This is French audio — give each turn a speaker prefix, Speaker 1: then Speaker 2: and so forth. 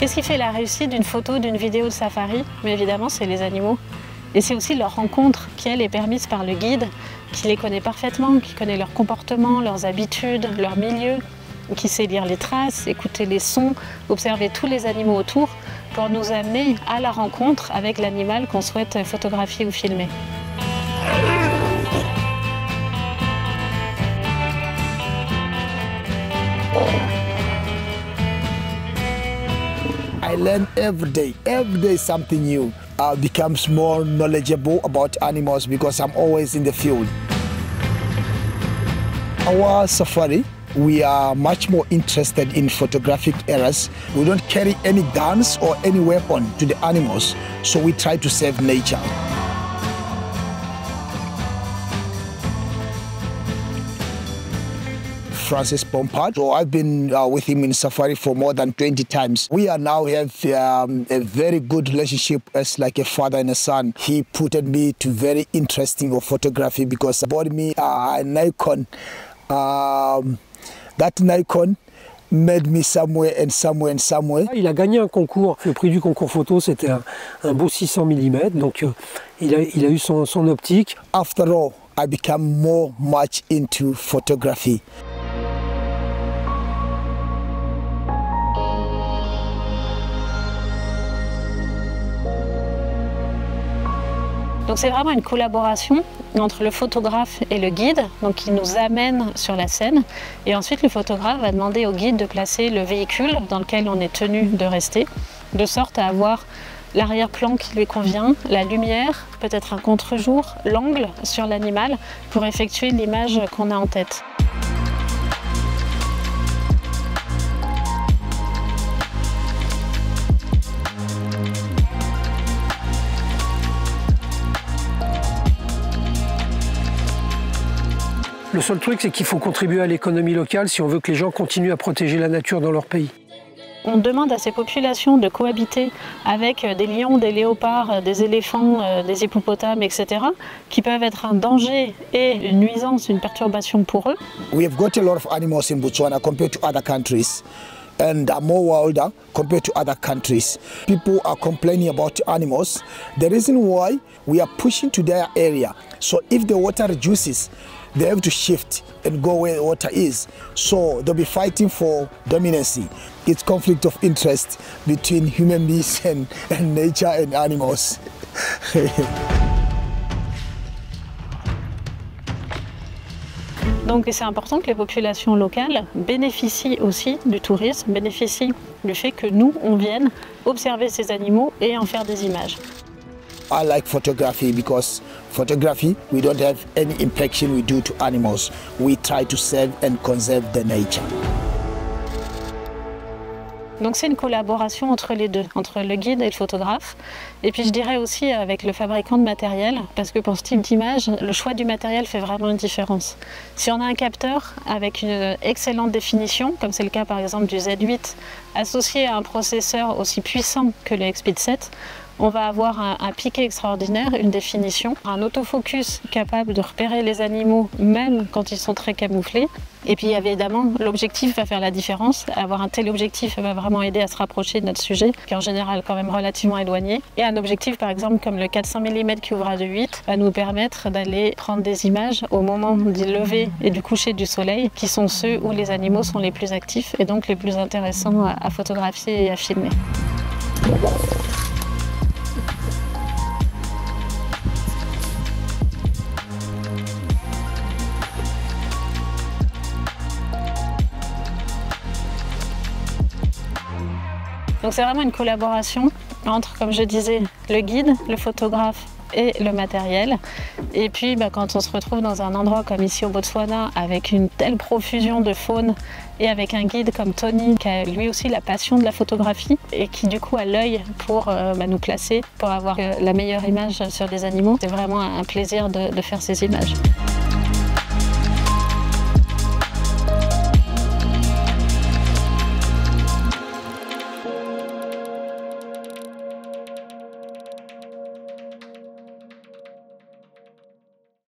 Speaker 1: Qu'est-ce qui fait la réussite d'une photo, d'une vidéo de safari? Mais évidemment, c'est les animaux. Et c'est aussi leur rencontre qui, elle, est permise par le guide, qui les connaît parfaitement, qui connaît leur comportement, leurs habitudes, leur milieu, qui sait lire les traces, écouter les sons, observer tous les animaux autour pour nous amener à la rencontre avec l'animal qu'on souhaite photographier ou filmer.
Speaker 2: I learn every day something new. I becomes more knowledgeable about animals because I'm always in the field. Our safari, we are much more interested in photographic errors. We don't carry any guns or any weapon to the animals, so we try to save nature. Francis Pompard. So I've been with him in safari for more than 20 times. We are now have a very good relationship as like a father and a son. He put me to very interesting of photography because he bought me a Nikon. That Nikon made me somewhere.
Speaker 3: Il a gagné un concours. Le prix du concours photo, c'était un beau 600 mm. Donc il a eu son optique.
Speaker 2: After all, I become much into photography.
Speaker 1: Donc c'est vraiment une collaboration entre le photographe et le guide, donc il nous amène sur la scène et ensuite le photographe va demander au guide de placer le véhicule dans lequel on est tenu de rester, de sorte à avoir l'arrière-plan qui lui convient, la lumière, peut-être un contre-jour, l'angle sur l'animal pour effectuer l'image qu'on a en tête.
Speaker 3: Le seul truc, c'est qu'il faut contribuer à l'économie locale si on veut que les gens continuent à protéger la nature dans leur pays.
Speaker 1: On demande à ces populations de cohabiter avec des lions, des léopards, des éléphants, des hippopotames, etc., qui peuvent être un danger et une nuisance, une perturbation pour eux.
Speaker 2: We have got a lot of animals in Botswana compared to other countries. And are more wilder compared to other countries. People are complaining about animals. The reason why we are pushing to their area. So if the water reduces, they have to shift and go where the water is. So they'll be fighting for dominancy. It's conflict of interest between human beings and nature and animals.
Speaker 1: Donc c'est important que les populations locales bénéficient aussi du tourisme, bénéficient du fait que nous, on vienne observer ces animaux et en faire des images.
Speaker 2: I like photography because photography, we don't have any impaction we do to animals. We try to save and conserve the nature.
Speaker 1: Donc c'est une collaboration entre les deux, entre le guide et le photographe. Et puis je dirais aussi avec le fabricant de matériel, parce que pour ce type d'image, le choix du matériel fait vraiment une différence. Si on a un capteur avec une excellente définition, comme c'est le cas par exemple du Z8, associé à un processeur aussi puissant que le X-Speed 7, on va avoir un piqué extraordinaire, une définition, un autofocus capable de repérer les animaux même quand ils sont très camouflés. Et puis évidemment, l'objectif va faire la différence. Avoir un téléobjectif va vraiment aider à se rapprocher de notre sujet, qui est en général quand même relativement éloigné. Et un objectif par exemple comme le 400 mm qui ouvre à 2.8 va nous permettre d'aller prendre des images au moment du lever et du coucher du soleil, qui sont ceux où les animaux sont les plus actifs et donc les plus intéressants à photographier et à filmer. Donc c'est vraiment une collaboration entre, comme je disais, le guide, le photographe et le matériel. Et puis quand on se retrouve dans un endroit comme ici au Botswana avec une telle profusion de faune et avec un guide comme Tony qui a lui aussi la passion de la photographie et qui du coup a l'œil pour nous placer, pour avoir la meilleure image sur des animaux, c'est vraiment un plaisir de faire ces images.